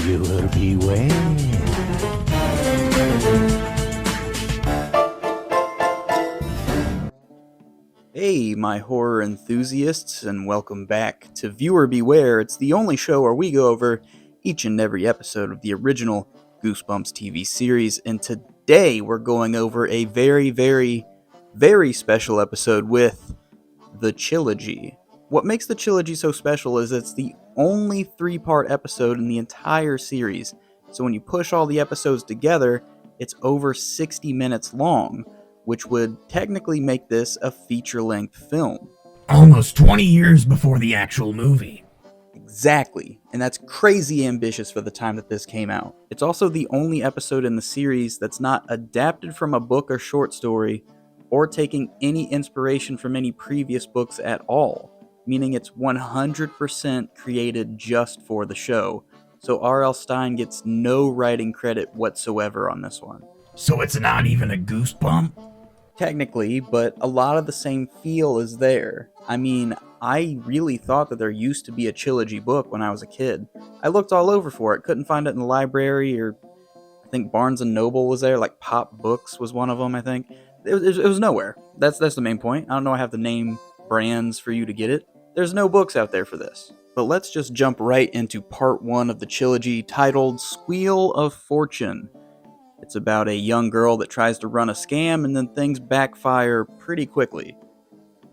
Viewer beware. Hey, my horror enthusiasts, and welcome back to Viewer Beware. It's the only show where we go over each and every episode of the original Goosebumps TV series, and today we're going over a very, very, very special episode with the Chillogy. What makes the Chillogy so special is it's the only 3-part episode in the entire series, so when you push all the episodes together, it's over 60 minutes long, which would technically make this a feature-length film. Almost 20 years before the actual movie. Exactly, and that's crazy ambitious for the time that this came out. It's also the only episode in the series that's not adapted from a book or short story, or taking any inspiration from any previous books at all, meaning it's 100% created just for the show, so RL Stine gets no writing credit whatsoever on this one. So it's not even a goosebump? Technically, but a lot of the same feel is there. I mean, I really thought that there used to be a Chillogy book when I was a kid. I looked all over for it, couldn't find it in the library, or I think Barnes & Noble was there, like Pop Books was one of them, I think. It was nowhere. That's the main point. I don't know I have to name brands for you to get it. There's no books out there for this. But let's just jump right into part 1 of the Chillogy, titled Squeal of Fortune. It's about a young girl that tries to run a scam and then things backfire pretty quickly.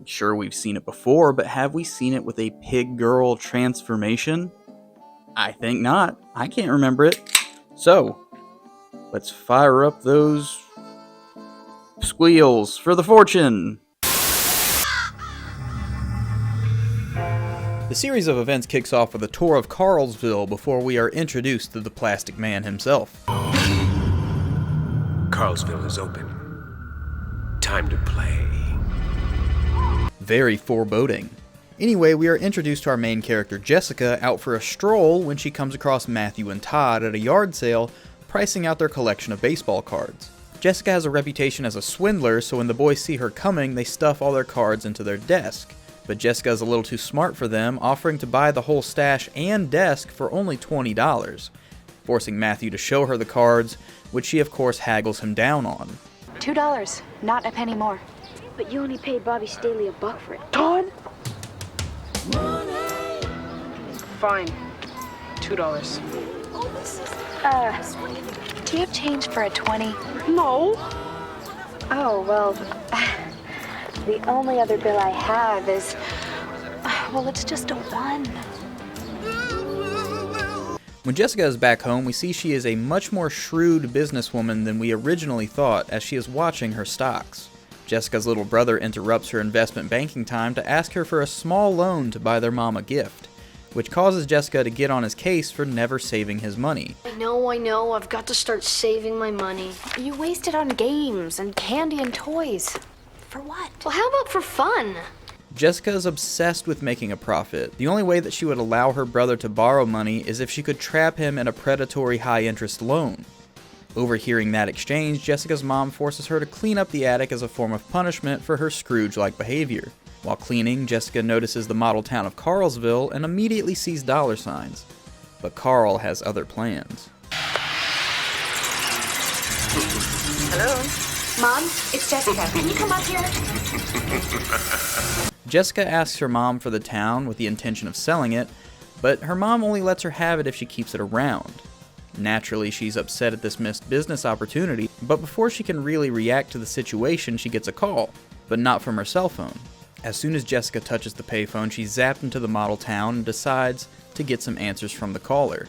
Sure, we've seen it before, but have we seen it with a pig girl transformation? I think not. I can't remember it. So, let's fire up those squeals for the fortune! The series of events kicks off with a tour of Carlsville before we are introduced to the Plastic Man himself. Carlsville is open. Time to play. Very foreboding. Anyway, we are introduced to our main character Jessica out for a stroll when she comes across Matthew and Todd at a yard sale pricing out their collection of baseball cards. Jessica has a reputation as a swindler, so when the boys see her coming, they stuff all their cards into their desk. But Jessica is a little too smart for them, offering to buy the whole stash and desk for only $20, forcing Matthew to show her the cards, which she of course haggles him down on. $2, not a penny more. But you only paid Bobby Staley $1 for it. Todd? Fine. $2. Do you have change for a 20? No. Oh, well, the only other bill I have is, well, it's just a 1. When Jessica is back home, we see she is a much more shrewd businesswoman than we originally thought as she is watching her stocks. Jessica's little brother interrupts her investment banking time to ask her for a small loan to buy their mom a gift, which causes Jessica to get on his case for never saving his money. I know, I've got to start saving my money. You waste it on games and candy and toys. For what? Well, how about for fun? Jessica is obsessed with making a profit. The only way that she would allow her brother to borrow money is if she could trap him in a predatory high-interest loan. Overhearing that exchange, Jessica's mom forces her to clean up the attic as a form of punishment for her Scrooge-like behavior. While cleaning, Jessica notices the model town of Carlsville and immediately sees dollar signs. But Carl has other plans. Hello? Mom, it's Jessica. Can you come up here? Jessica asks her mom for the town with the intention of selling it, but her mom only lets her have it if she keeps it around. Naturally, she's upset at this missed business opportunity, but before she can really react to the situation, she gets a call, but not from her cell phone. As soon as Jessica touches the payphone, she's zapped into the model town and decides to get some answers from the caller.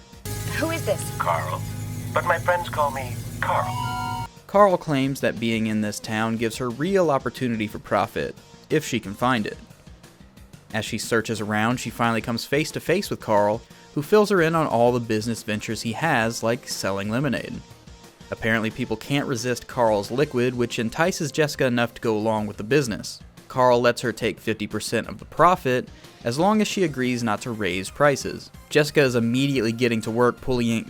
Who is this? Carl. But my friends call me Carl. Carl claims that being in this town gives her real opportunity for profit, if she can find it. As she searches around, she finally comes face to face with Carl, who fills her in on all the business ventures he has, like selling lemonade. Apparently people can't resist Carl's liquid, which entices Jessica enough to go along with the business. Carl lets her take 50% of the profit, as long as she agrees not to raise prices. Jessica is immediately getting to work pulling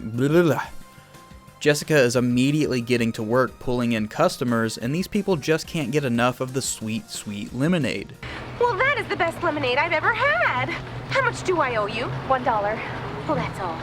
in customers, and these people just can't get enough of the sweet, sweet lemonade. Well, that is the best lemonade I've ever had. How much do I owe you? $1. Well, that's all.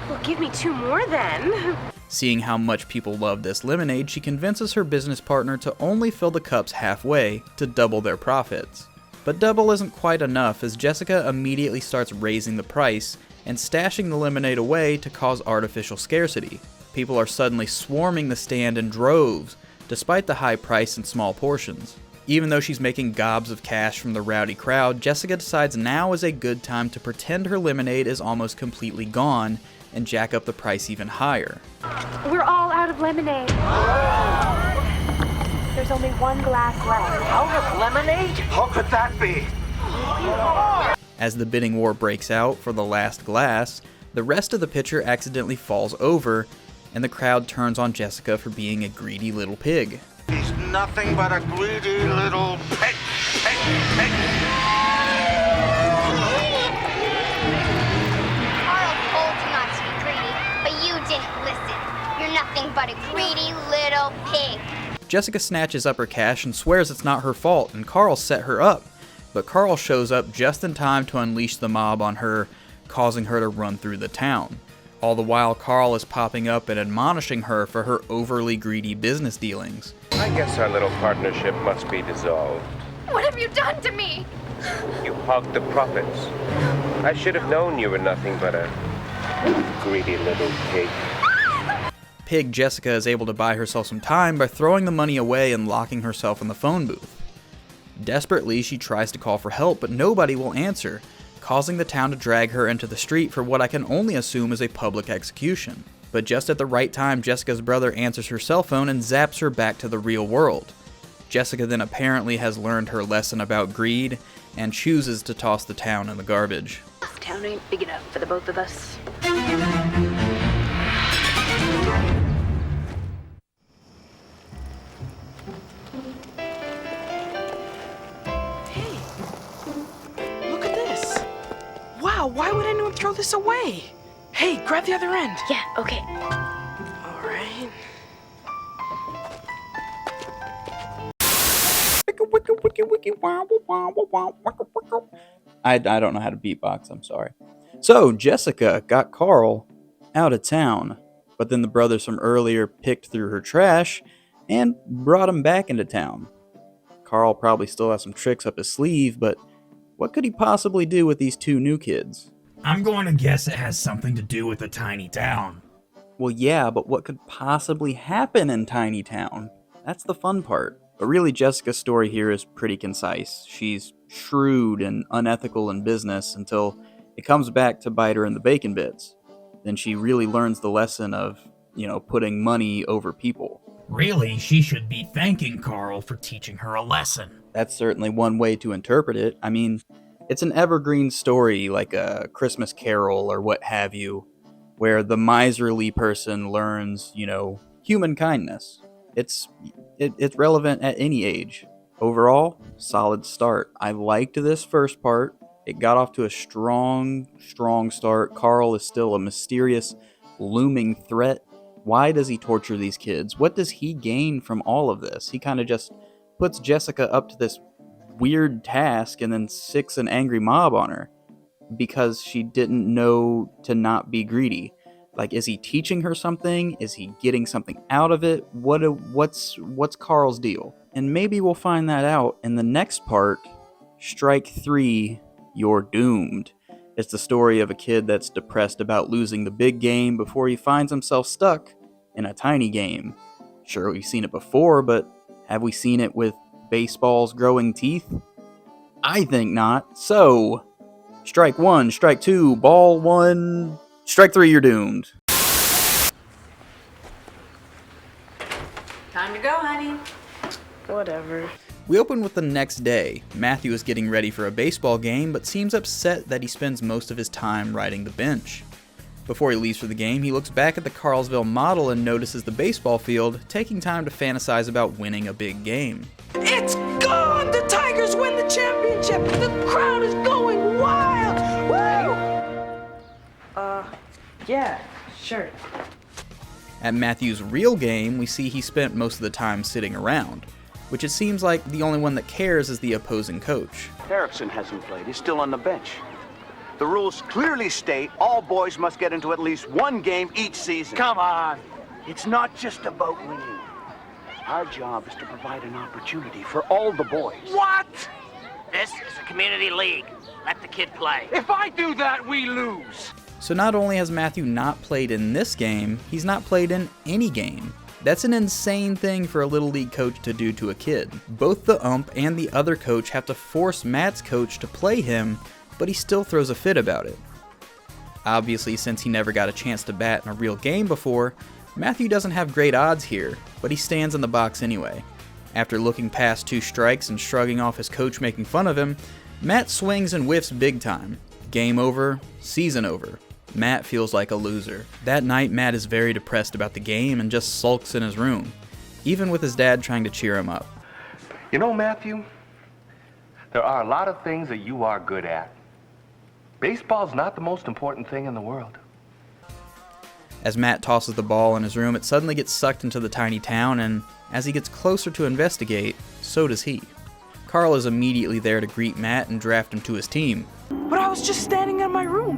Well, give me 2 more then. Seeing how much people love this lemonade, she convinces her business partner to only fill the cups halfway to double their profits. But double isn't quite enough, as Jessica immediately starts raising the price and stashing the lemonade away to cause artificial scarcity. People are suddenly swarming the stand in droves, despite the high price and small portions. Even though she's making gobs of cash from the rowdy crowd, Jessica decides now is a good time to pretend her lemonade is almost completely gone and jack up the price even higher. We're all out of lemonade. There's only 1 glass left. Out of lemonade? How could that be? As the bidding war breaks out for the last glass, the rest of the pitcher accidentally falls over, and the crowd turns on Jessica for being a greedy little pig. He's nothing but a greedy little pig. Carl told you not to be greedy, but you didn't listen. You're nothing but a greedy little pig. Jessica snatches up her cash and swears it's not her fault, and Carl set her up. But Carl shows up just in time to unleash the mob on her, causing her to run through the town. All the while, Carl is popping up and admonishing her for her overly greedy business dealings. I guess our little partnership must be dissolved. What have you done to me? You hogged the profits. I should have known you were nothing but a greedy little pig. Pig Jessica is able to buy herself some time by throwing the money away and locking herself in the phone booth. Desperately, she tries to call for help, but nobody will answer, causing the town to drag her into the street for what I can only assume is a public execution. But just at the right time, Jessica's brother answers her cell phone and zaps her back to the real world. Jessica then apparently has learned her lesson about greed and chooses to toss the town in the garbage. This town ain't big enough for the both of us. Hey, look at this. Wow, why would anyone throw this away? Hey, grab the other end. Yeah, okay. All right. I don't know how to beatbox, I'm sorry. So, Jessica got Carl out of town, but then the brothers from earlier picked through her trash and brought him back into town. Carl probably still has some tricks up his sleeve, but what could he possibly do with these 2 new kids? I'm going to guess it has something to do with the tiny town. Well, yeah, but what could possibly happen in Tiny Town? That's the fun part. But really, Jessica's story here is pretty concise. She's shrewd and unethical in business until it comes back to bite her in the bacon bits. Then she really learns the lesson of, putting money over people. Really, she should be thanking Carl for teaching her a lesson. That's certainly one way to interpret it. I mean, it's an evergreen story like a Christmas Carol or what have you, where the miserly person learns, human kindness. It's relevant at any age. Overall, solid start. I liked this first part. It got off to a strong start. Carl is still a mysterious, looming threat. Why does he torture these kids? What does he gain from all of this? He kind of just puts Jessica up to this weird task and then sicks an angry mob on her because she didn't know to not be greedy. Like, is he teaching her something? Is he getting something out of it? What's Carl's deal? And maybe we'll find that out in the next part, Strike 3, You're Doomed. It's the story of a kid that's depressed about losing the big game before he finds himself stuck in a tiny game. Sure, we've seen it before, but have we seen it with baseballs growing teeth? I think not. So, Strike 1, Strike 2, Ball 1... Strike 3, you're doomed. Time to go, honey. Whatever. We open with the next day. Matthew is getting ready for a baseball game, but seems upset that he spends most of his time riding the bench. Before he leaves for the game, he looks back at the Carlsville model and notices the baseball field, taking time to fantasize about winning a big game. It's gone! The Tigers win the championship! The crowd is going wild! Woo! Yeah, sure. At Matthew's real game, we see he spent most of the time sitting around, which it seems like the only one that cares is the opposing coach. Erickson hasn't played. He's still on the bench. The rules clearly state all boys must get into at least one game each season. Come on. It's not just about winning. Our job is to provide an opportunity for all the boys. What? This is a community league. Let the kid play. If I do that, we lose. So not only has Matthew not played in this game, he's not played in any game. That's an insane thing for a Little League coach to do to a kid. Both the ump and the other coach have to force Matt's coach to play him, but he still throws a fit about it. Obviously, since he never got a chance to bat in a real game before, Matthew doesn't have great odds here, but he stands in the box anyway. After looking past 2 strikes and shrugging off his coach making fun of him, Matt swings and whiffs big time. Game over, season over. Matt feels like a loser. That night, Matt is very depressed about the game and just sulks in his room, even with his dad trying to cheer him up. You know, Matthew, there are a lot of things that you are good at. Baseball's not the most important thing in the world. As Matt tosses the ball in his room, it suddenly gets sucked into the tiny town, and as he gets closer to investigate, so does he. Carl is immediately there to greet Matt and draft him to his team. But I was just standing in my room,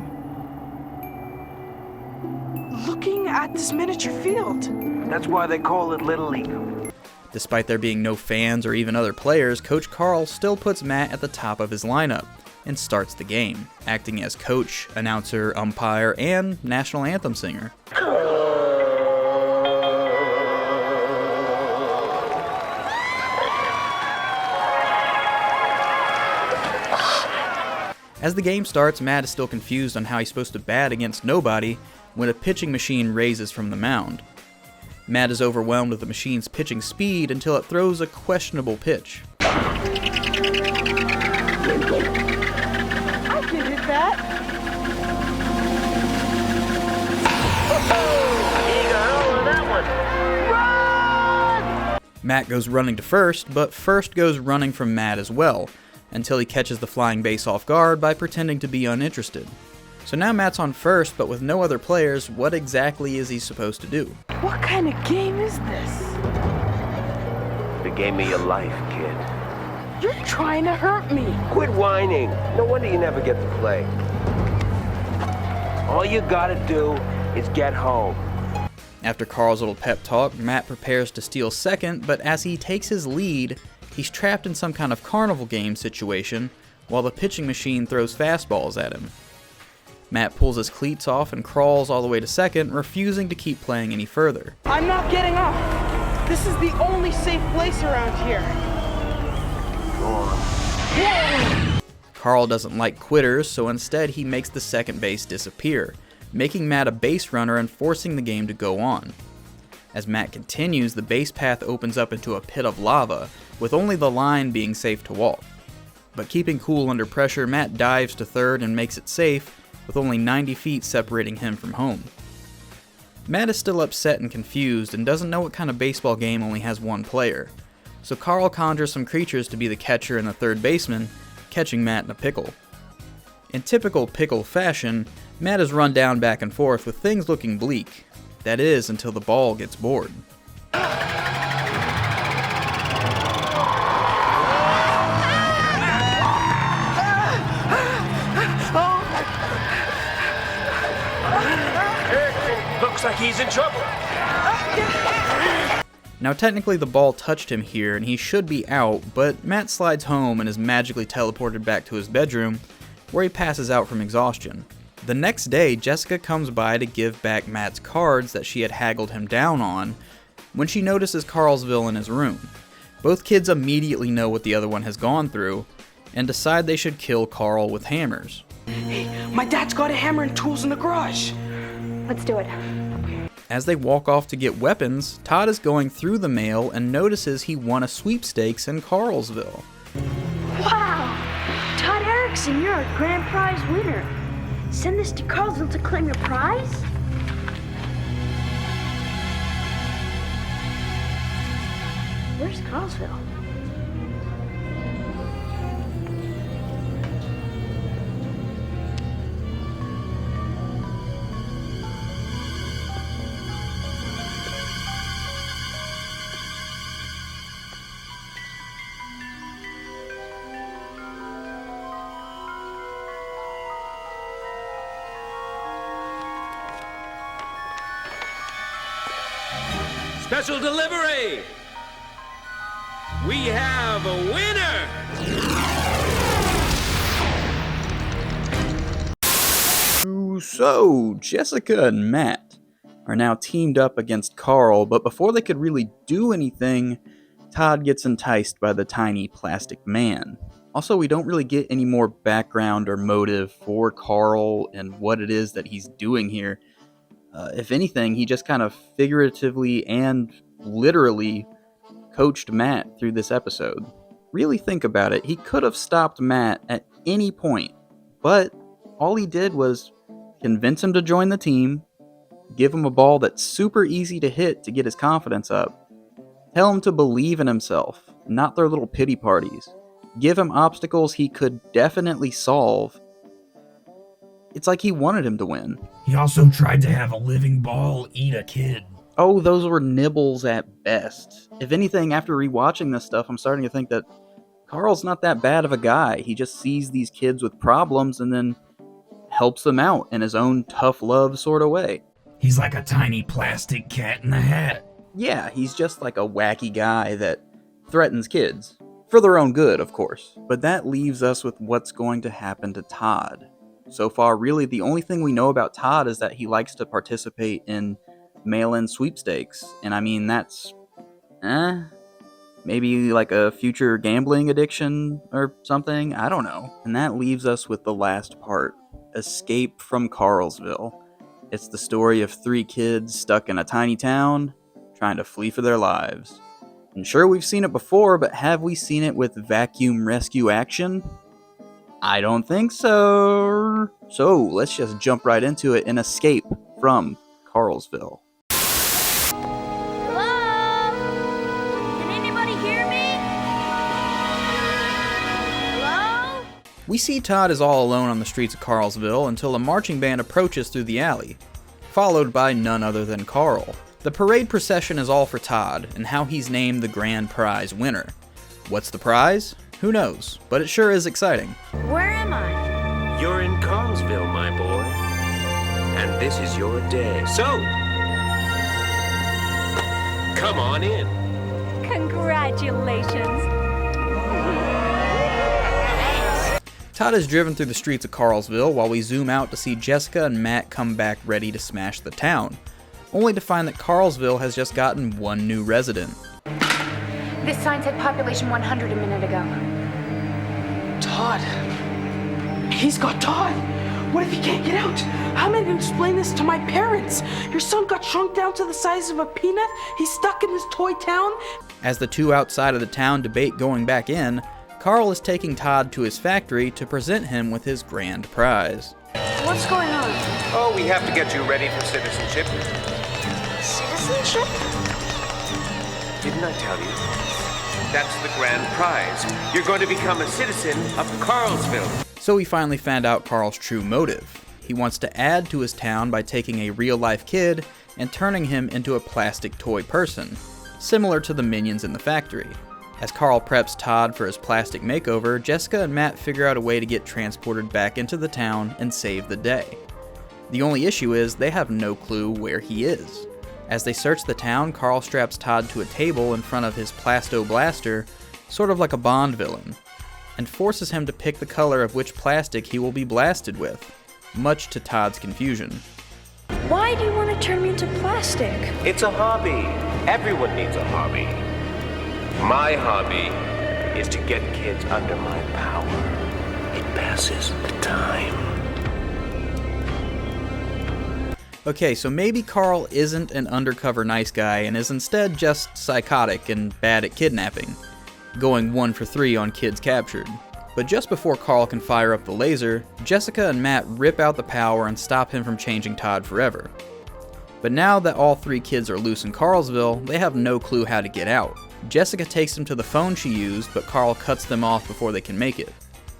looking at this miniature field. That's why they call it Little League. Despite there being no fans or even other players, Coach Carl still puts Matt at the top of his lineup and starts the game, acting as coach, announcer, umpire, and national anthem singer. As the game starts, Matt is still confused on how he's supposed to bat against nobody when a pitching machine raises from the mound. Matt is overwhelmed with the machine's pitching speed until it throws a questionable pitch. I can hit that. Matt goes running to first, but first goes running from Matt as well, until he catches the flying base off guard by pretending to be uninterested. So now Matt's on first, but with no other players, what exactly is he supposed to do? What kind of game is this? The game of your life, kid. You're trying to hurt me. Quit whining. No wonder you never get to play. All you gotta do is get home. After Carl's little pep talk, Matt prepares to steal second, but as he takes his lead, he's trapped in some kind of carnival game situation while the pitching machine throws fastballs at him. Matt pulls his cleats off and crawls all the way to second, refusing to keep playing any further. I'm not getting off. This is the only safe place around here. Go on. Whoa! Carl doesn't like quitters, so instead he makes the second base disappear, making Matt a base runner and forcing the game to go on. As Matt continues, the base path opens up into a pit of lava, with only the line being safe to walk. But keeping cool under pressure, Matt dives to third and makes it safe, with only 90 feet separating him from home. Matt is still upset and confused and doesn't know what kind of baseball game only has one player, so Carl conjures some creatures to be the catcher and the third baseman, catching Matt in a pickle. In typical pickle fashion, Matt is run down back and forth with things looking bleak. That is, until the ball gets bored. Looks like he's in trouble. Now technically the ball touched him here and he should be out, but Matt slides home and is magically teleported back to his bedroom, where he passes out from exhaustion. The next day, Jessica comes by to give back Matt's cards that she had haggled him down on, when she notices Carlsville in his room. Both kids immediately know what the other one has gone through, and decide they should kill Carl with hammers. Hey, my dad's got a hammer and tools in the garage. Let's do it. As they walk off to get weapons, Todd is going through the mail and notices he won a sweepstakes in Carlsville. Wow! Todd Erickson, you're a grand prize winner. Send this to Carlsville to claim your prize? Where's Carlsville? Special delivery! We have a winner! So, Jessica and Matt are now teamed up against Carl, but before they could really do anything, Todd gets enticed by the tiny plastic man. Also, we don't really get any more background or motive for Carl and what it is that he's doing here. If anything, he just kind of figuratively and literally coached Matt through this episode. Really think about it, he could have stopped Matt at any point, but all he did was convince him to join the team, give him a ball that's super easy to hit to get his confidence up, tell him to believe in himself, not their little pity parties, give him obstacles he could definitely solve. It's like he wanted him to win. He also tried to have a living ball eat a kid. Oh, those were nibbles at best. If anything, after rewatching this stuff, I'm starting to think that Carl's not that bad of a guy. He just sees these kids with problems and then helps them out in his own tough love sort of way. He's like a tiny plastic cat in a hat. Yeah, he's just like a wacky guy that threatens kids. For their own good, of course. But that leaves us with what's going to happen to Todd. So far, really, the only thing we know about Todd is that he likes to participate in mail-in sweepstakes. And I mean, that's... maybe like a future gambling addiction or something? I don't know. And that leaves us with the last part. Escape from Carlsville. It's the story of 3 kids stuck in a tiny town, trying to flee for their lives. And sure, we've seen it before, but have we seen it with vacuum rescue action? I don't think so. So let's just jump right into it and escape from Carlsville. Hello? Can anybody hear me? Hello? We see Todd is all alone on the streets of Carlsville until a marching band approaches through the alley, followed by none other than Carl. The parade procession is all for Todd, and how he's named the grand prize winner. What's the prize? Who knows, but it sure is exciting. Where am I? You're in Carlsville, my boy. And this is your day. So, come on in. Congratulations. Todd is driven through the streets of Carlsville while we zoom out to see Jessica and Matt come back ready to smash the town, only to find that Carlsville has just gotten one new resident. This sign said population 100 a minute ago. Todd. He's got Todd. What if he can't get out? How am I going to explain this to my parents? Your son got shrunk down to the size of a peanut? He's stuck in this toy town? As the two outside of the town debate going back in, Carl is taking Todd to his factory to present him with his grand prize. What's going on? Oh, we have to get you ready for citizenship. Citizenship? Didn't I tell you? That's the grand prize. You're going to become a citizen of Carlsville. So we finally found out Carl's true motive. He wants to add to his town by taking a real-life kid and turning him into a plastic toy person, similar to the minions in the factory. As Carl preps Todd for his plastic makeover, Jessica and Matt figure out a way to get transported back into the town and save the day. The only issue is they have no clue where he is. As they search the town, Carl straps Todd to a table in front of his Plasto Blaster, sort of like a Bond villain, and forces him to pick the color of which plastic he will be blasted with, much to Todd's confusion. Why do you want to turn me into plastic? It's a hobby. Everyone needs a hobby. My hobby is to get kids under my power. It passes the time. Okay, so maybe Carl isn't an undercover nice guy and is instead just psychotic and bad at kidnapping, going 1 for 3 on kids captured. But just before Carl can fire up the laser, Jessica and Matt rip out the power and stop him from changing Todd forever. But now that all 3 kids are loose in Carlsville, they have no clue how to get out. Jessica takes them to the phone she used, but Carl cuts them off before they can make it.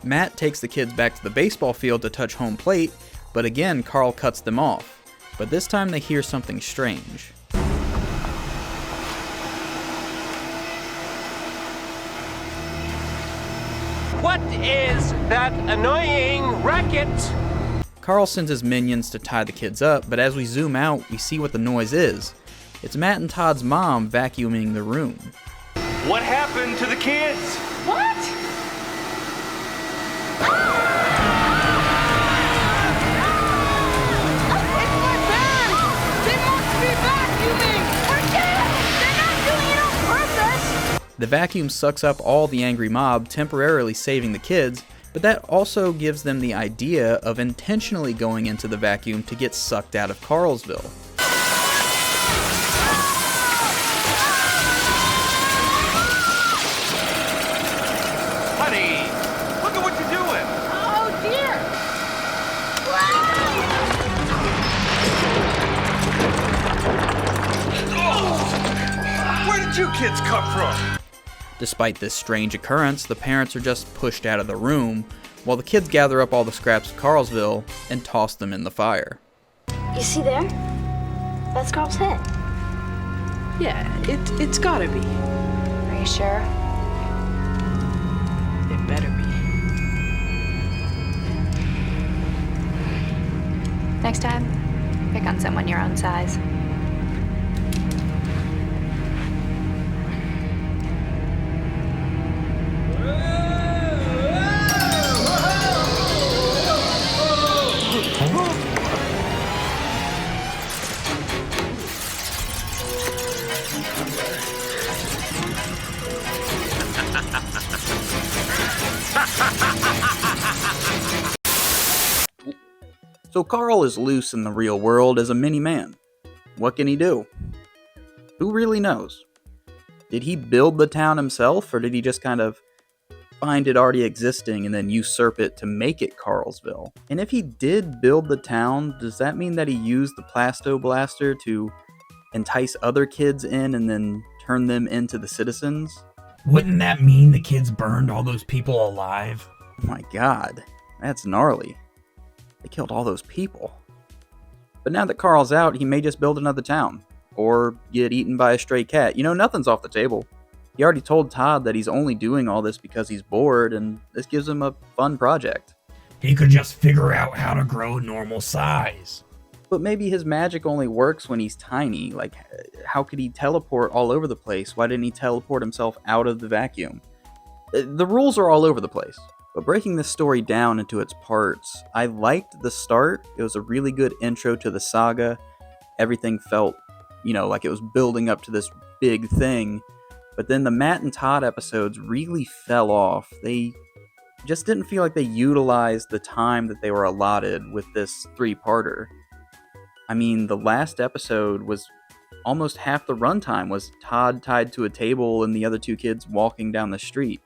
Matt takes the kids back to the baseball field to touch home plate, but again Carl cuts them off. But this time they hear something strange. What is that annoying racket? Carl sends his minions to tie the kids up, but as we zoom out, we see what the noise is. It's Matt and Todd's mom vacuuming the room. What happened to the kids? What? It's my parents! They must be vacuuming! Forget it! They're not doing it on purpose! The vacuum sucks up all the angry mob, temporarily saving the kids, but that also gives them the idea of intentionally going into the vacuum to get sucked out of Carlsville. Honey, look at what you're doing. Oh dear! Where did you kids come from? Despite this strange occurrence, the parents are just pushed out of the room, while the kids gather up all the scraps of Carlsville and toss them in the fire. You see there? That's Carl's head. Yeah, it's gotta be. Are you sure? It better be. Next time, pick on someone your own size. So Carl is loose in the real world as a mini-man. What can he do? Who really knows? Did he build the town himself, or did he just kind of find it already existing and then usurp it to make it Carlsville? And if he did build the town, does that mean that he used the Plasto Blaster to entice other kids in and then turn them into the citizens? Wouldn't that mean the kids burned all those people alive? Oh my god, that's gnarly. They killed all those people. But now that Carl's out, he may just build another town. Or get eaten by a stray cat. You know, nothing's off the table. He already told Todd that he's only doing all this because he's bored, and this gives him a fun project. He could just figure out how to grow normal size. But maybe his magic only works when he's tiny. Like, how could he teleport all over the place? Why didn't he teleport himself out of the vacuum? The rules are all over the place. But breaking this story down into its parts, I liked the start. It was a really good intro to the saga. Everything felt, like it was building up to this big thing. But then the Matt and Todd episodes really fell off. They just didn't feel like they utilized the time that they were allotted with this three-parter. I mean, the last episode was almost half the runtime was Todd tied to a table and the other two kids walking down the street.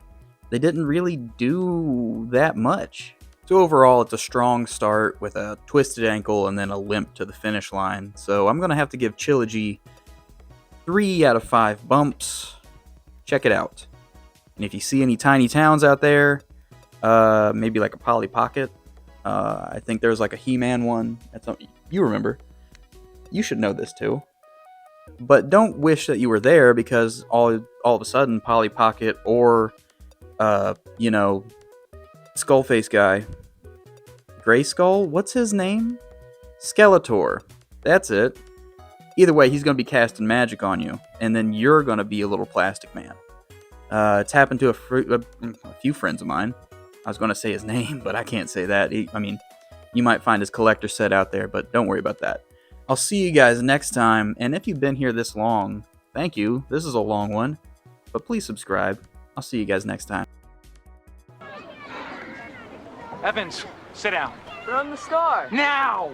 They didn't really do that much. So overall, it's a strong start with a twisted ankle and then a limp to the finish line. So I'm going to have to give Chillogy 3 out of 5 bumps. Check it out. And if you see any tiny towns out there, maybe like a Polly Pocket, I think there's like a He-Man one. You remember. You should know this too. But don't wish that you were there, because all of a sudden Polly Pocket or Skullface guy, Gray Skull, what's his name? Skeletor. That's it. Either way, he's going to be casting magic on you, and then you're going to be a little plastic man. It's happened to a few friends of mine. I was going to say his name, but I can't say that. You might find his collector set out there, but don't worry about that. I'll see you guys next time, and if you've been here this long, thank you. This is a long one, but please subscribe. I'll see you guys next time. Evans, sit down. Run the star. Now!